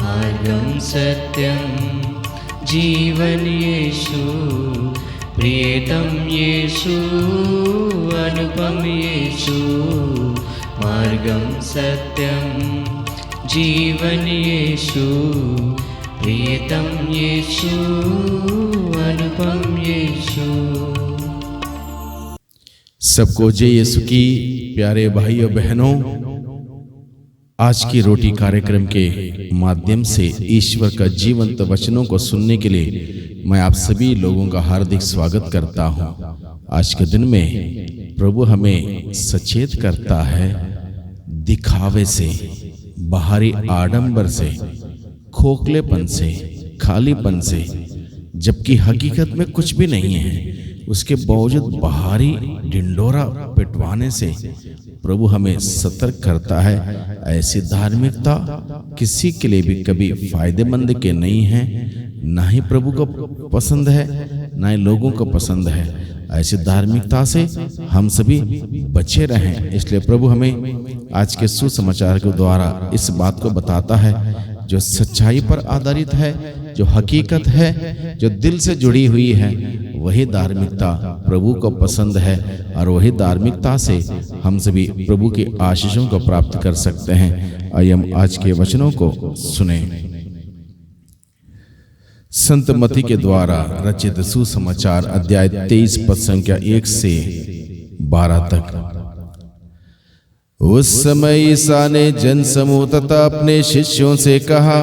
मार्गं सत्यं जीवन येषु, प्रियतम येषु, अनुपम येषु। मार्गं सत्यं जीवन येषु, प्रियतम येषु, अनुपम येषु। सबको जय यीशु की। प्यारे भाइयों बहनों, आज की रोटी कार्यक्रम के माध्यम से ईश्वर का जीवंत वचनों को सुनने के लिए मैं आप सभी लोगों का हार्दिक स्वागत करता हूं। आज के दिन में प्रभु हमें सचेत करता है दिखावे से, बाहरी आडंबर से, खोखलेपन से, खालीपन से, जबकि हकीकत में कुछ भी नहीं है। उसके बावजूद बाहरी ढिंढोरा पिटवाने से प्रभु हमें सतर्क करता है। ऐसी धार्मिकता किसी के लिए भी कभी फायदेमंद के नहीं है, ना ही प्रभु को पसंद है, ना ही लोगों को पसंद है। ऐसी धार्मिकता से हम सभी बचे रहें। इसलिए प्रभु हमें आज के सुसमाचार के द्वारा इस बात को बताता है, जो सच्चाई पर आधारित है, जो हकीकत है, जो दिल से जुड़ी हुई है, वही धार्मिकता प्रभु को पसंद है और वही धार्मिकता से हम सभी प्रभु की आशीषों को प्राप्त कर सकते हैं। आइए हम आज के वचनों को सुने। संत मती के द्वारा रचित सुसमाचार अध्याय 23 पद संख्या 1 से 12 तक। उस समय ईसा ने जन समूह तथा अपने शिष्यों से कहा,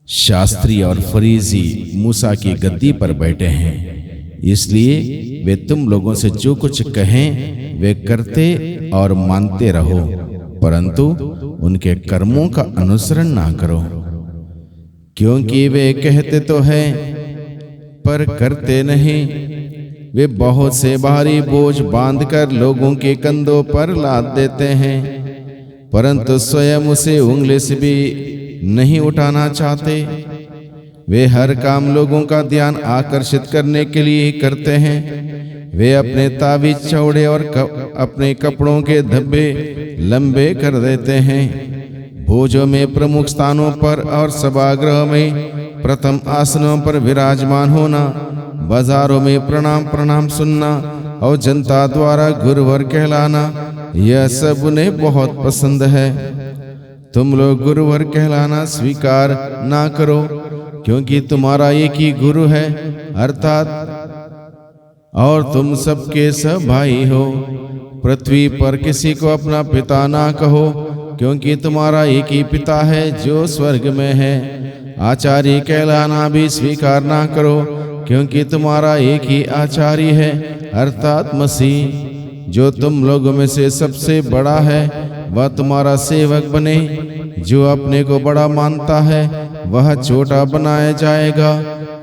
शास्त्री और फरीसी मूसा की गद्दी पर बैठे हैं, इसलिए वे तुम लोगों से जो कुछ कहें वे करते और मानते रहो, परंतु उनके कर्मों का अनुसरण ना करो, क्योंकि वे कहते तो हैं पर करते नहीं। वे बहुत से भारी बोझ बांधकर लोगों के कंधों पर लाद देते हैं, परंतु स्वयं उसे उंगली से भी नहीं उठाना चाहते। वे हर काम लोगों का ध्यान आकर्षित करने के लिए ही करते हैं। वे अपने ताबीज चौड़े और अपने कपड़ों के धब्बे लंबे कर देते हैं। भोजों में प्रमुख स्थानों पर और सभागृह में प्रथम आसनों पर विराजमान होना, बाजारों में प्रणाम प्रणाम सुनना और जनता द्वारा गुरुवर कहलाना, यह सब उन्हें बहुत पसंद है। तुम लोग गुरुवर कहलाना स्वीकार ना करो, क्योंकि तुम्हारा एक ही गुरु है, अर्थात और तुम सबके सब भाई हो। पृथ्वी पर किसी को अपना पिता ना कहो, क्योंकि तुम्हारा एक ही पिता है जो स्वर्ग में है। आचार्य कहलाना भी स्वीकार ना करो, क्योंकि तुम्हारा एक ही आचार्य है, अर्थात मसीह। जो तुम लोगों में से सबसे बड़ा है वह तुम्हारा सेवक बने। जो अपने को बड़ा मानता है वह छोटा बनाया जाएगा,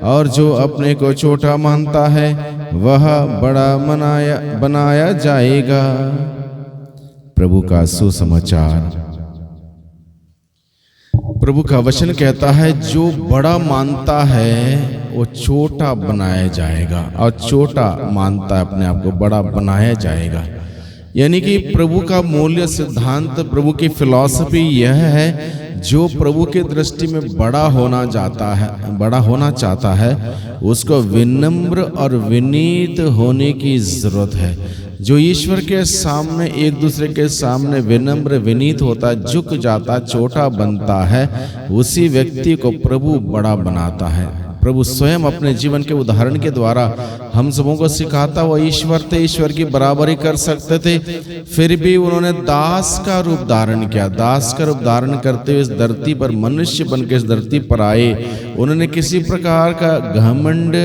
और जो अपने को छोटा मानता है वह बड़ा बनाया जाएगा। प्रभु का सुसमाचार। प्रभु का वचन कहता है, जो बड़ा मानता है वो छोटा बनाया जाएगा, और छोटा मानता है अपने आप को बड़ा बनाया जाएगा। यानी कि प्रभु का मूल्य सिद्धांत, प्रभु की फिलॉसफी यह है, जो प्रभु के दृष्टि में बड़ा होना चाहता है उसको विनम्र और विनीत होने की जरूरत है। जो ईश्वर के सामने, एक दूसरे के सामने विनम्र विनीत होता है, झुक जाता, छोटा बनता है, उसी व्यक्ति को प्रभु बड़ा बनाता है। प्रभु स्वयं अपने जीवन के उदाहरण के द्वारा हम सबों को सिखाता, वो ईश्वर थे, ईश्वर की बराबरी कर सकते थे, फिर भी उन्होंने दास का रूप धारण किया। दास का रूप धारण करते हुए इस धरती पर मनुष्य बन के इस धरती पर आए। उन्होंने किसी प्रकार का घमंड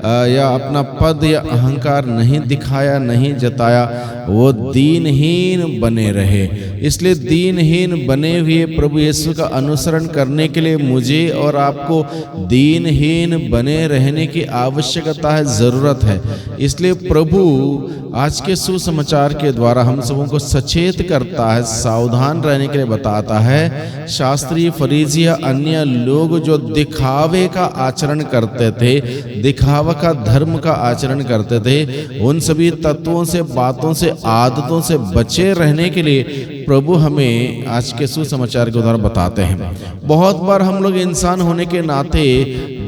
या अपना पद या अहंकार नहीं दिखाया, नहीं जताया, वो दीनहीन बने रहे। इसलिए दीनहीन बने हुए प्रभु यीशु का अनुसरण करने के लिए मुझे और आपको दीनहीन बने रहने की आवश्यकता है, जरूरत है। इसलिए प्रभु आज के सुसमाचार के द्वारा हम सबों को सचेत करता है, सावधान रहने के लिए बताता है। शास्त्री, फरीसी या अन्य लोग जो दिखावे का आचरण करते थे, दिखावा का धर्म का आचरण करते थे, उन सभी तत्वों से, बातों से, आदतों से बचे रहने के लिए प्रभु हमें आज के सुसमाचार के द्वारा बताते हैं। बहुत बार हम लोग इंसान होने के नाते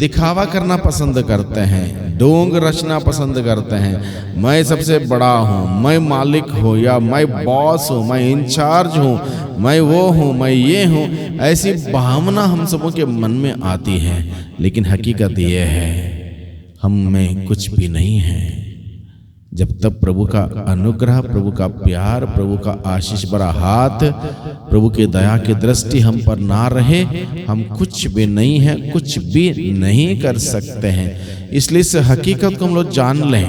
दिखावा करना पसंद करते हैं, ढोंग रचना पसंद करते हैं। मैं सबसे बड़ा हूँ, मैं मालिक हूँ, या मैं बॉस हूँ, मैं इंचार्ज हूँ, मैं वो हूँ, मैं ये हूँ। ऐसी भावना हम सबों के मन में आती है, लेकिन हकीकत ये है हम में कुछ भी नहीं है। जब तक प्रभु का अनुग्रह, प्रभु का प्यार, प्रभु का आशीष भरा हाथ, प्रभु की दया की दृष्टि हम पर ना रहे, हम कुछ भी नहीं है, कुछ भी नहीं कर सकते हैं। इसलिए इस हकीकत को हम लोग जान लें,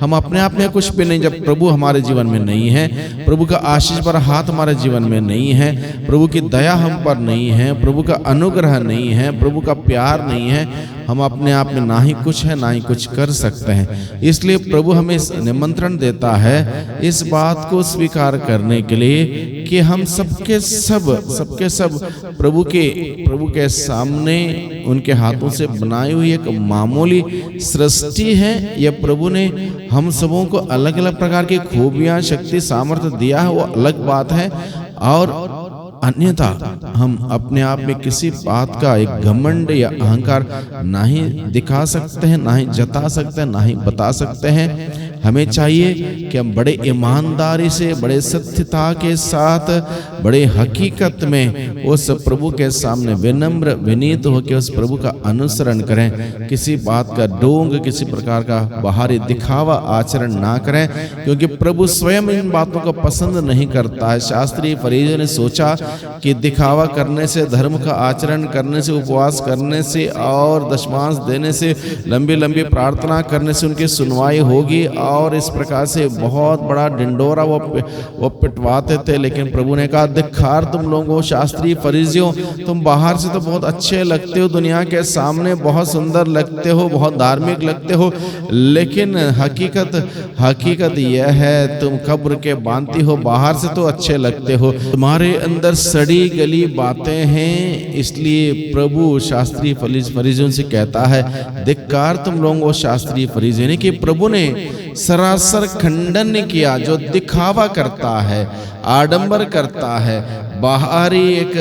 हम अपने आप में कुछ भी नहीं। जब प्रभु हमारे जीवन में नहीं है, प्रभु का आशीष भरा हाथ हमारे जीवन में नहीं है, प्रभु की दया हम पर नहीं है, प्रभु का अनुग्रह नहीं है, प्रभु का प्यार नहीं है, हम अपने आप में ना ही कुछ है ना ही कुछ कर सकते हैं। इसलिए प्रभु हमें निमंत्रण देता है इस बात को स्वीकार करने के लिए कि हम सबके सब प्रभु के सामने उनके हाथों से बनाई हुई एक मामूली सृष्टि है। यह प्रभु ने हम सबों को अलग अलग प्रकार की खूबियां, शक्ति, सामर्थ्य दिया है, वो अलग बात है। और अन्यथा हम अपने आप में किसी बात का एक घमंड या अहंकार ना ही दिखा सकते हैं, ना ही जता सकते हैं, ना ही बता सकते हैं। हमें चाहिए कि हम बड़े ईमानदारी से, बड़े सत्यता के साथ, बड़े हकीकत में उस प्रभु के सामने विनम्र विनीत होकर उस प्रभु का अनुसरण करें। किसी बात का ढोंग, किसी प्रकार का बाहरी दिखावा आचरण ना करें, क्योंकि प्रभु स्वयं इन बातों को पसंद नहीं करता है। शास्त्री फरीसियों ने सोचा कि दिखावा करने से, धर्म का आचरण करने से, उपवास करने से और दशमांश देने से, लंबी लंबी प्रार्थना करने से उनकी सुनवाई होगी, और इस प्रकार से बहुत बड़ा डिंडोरा वो पिटवाते थे। लेकिन प्रभु ने कहा, धिक्कार तुम लोगों शास्त्री फरीसियों, तुम बाहर से तो बहुत अच्छे लगते हो, दुनिया के सामने बहुत सुंदर लगते हो, बहुत धार्मिक लगते हो, लेकिन हकीकत यह है तुम कब्र के बांती हो। बाहर से तो अच्छे लगते हो, तुम्हारे अंदर सड़ी गली बातें हैं। इसलिए प्रभु शास्त्री फरीसियों से कहता है, धिक्कार तुम लोगों शास्त्री फरीसियों। यानी कि प्रभु ने सरासर खंडन किया जो दिखावा करता है, आडंबर करता है, बाहरी एक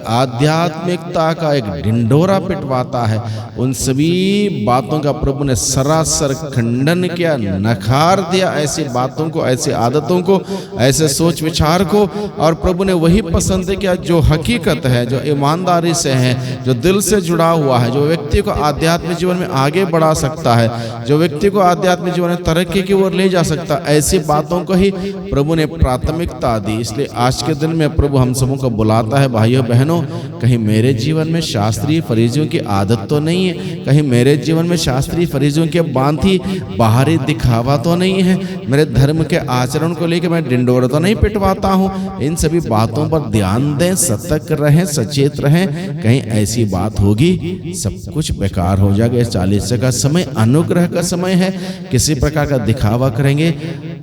आध्यात्मिकता का एक ढिंढोरा पिटवाता है। उन सभी बातों का प्रभु ने सरासर खंडन किया, नकार दिया ऐसी बातों को, ऐसी आदतों को, ऐसे सोच विचार को। और प्रभु ने वही पसंद किया जो हकीकत है, जो ईमानदारी से है, जो दिल से जुड़ा हुआ है, जो व्यक्ति को आध्यात्मिक जीवन में आगे बढ़ा सकता है, जो व्यक्ति को आध्यात्मिक जीवन में तरक्की की ओर ले जा सकता है। ऐसी बातों को ही प्रभु ने प्राथमिकता दी। इसलिए आज के दिन में प्रभु हम सबों को बुलाता है, भाइयों बहनों, कहीं मेरे जीवन में शास्त्रीय फरीसियों की आदत तो नहीं है, कहीं मेरे जीवन में शास्त्रीय फरीसियों के बांधी बाहरी दिखावा तो नहीं है, मेरे धर्म के आचरण को लेकर मैं डिंडोरा तो नहीं पिटवाता हूँ। इन सभी बातों पर ध्यान दें, सतर्क रहें, सचेत रहें। कहीं ऐसी बात होगी सब कुछ बेकार हो जाएगा। 40 का समय अनुग्रह का समय है। किसी प्रकार का दिखावा करेंगे,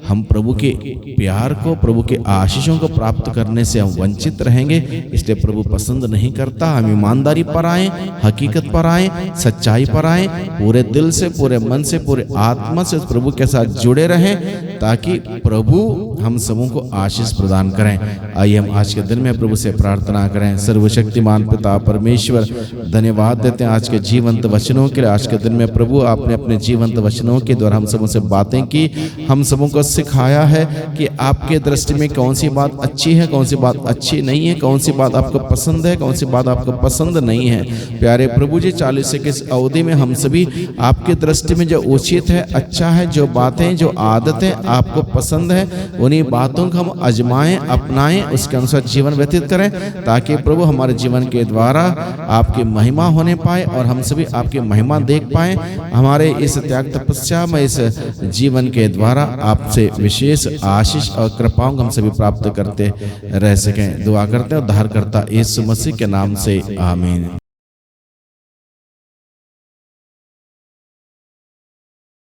हम प्रभु के प्यार को, प्रभु के आशीषों को प्राप्त करने से हम वंचित रहेंगे। इसलिए प्रभु पसंद नहीं करता। हम ईमानदारी पर आए, हकीकत पर आए, सच्चाई पर आए, पूरे दिल से, पूरे मन से, पूरे आत्मा से प्रभु के साथ जुड़े रहें, ताकि प्रभु हम सबों को आशीष प्रदान करें। आइए हम आज के दिन में प्रभु से प्रार्थना करें। सर्वशक्तिमान पिता परमेश्वर, धन्यवाद देते हैं आज के जीवंत वचनों के लिए। आज के दिन में प्रभु आपने अपने जीवंत वचनों के द्वारा हम सबों से बातें की, हम सबों को सिखाया है कि आपके दृष्टि में कौन सी बात अच्छी है, कौन सी बात अच्छी नहीं है, कौन सी बात आपको पसंद है, कौन सी बात आपको पसंद नहीं है। प्यारे प्रभु जी, 40 की इस अवधि में हम सभी आपके दृष्टि में जो उचित है, अच्छा है, जो बातें, जो आदतें आपको पसंद है, उन्हीं बातों को हम आजमाएं, अपनाएं, उसके अनुसार जीवन व्यतीत करें, ताकि प्रभु हमारे जीवन के द्वारा आपकी महिमा होने पाए और हम सभी आपकी महिमा देख पाए। हमारे इस त्याग तपस्या में, इस जीवन के द्वारा आपसे विशेष आशीष और कृपाओं को हम सभी प्राप्त करते रह सकें। दुआ करते हैं उद्धारकर्ता यीशु मसीह के नाम से, आमीन।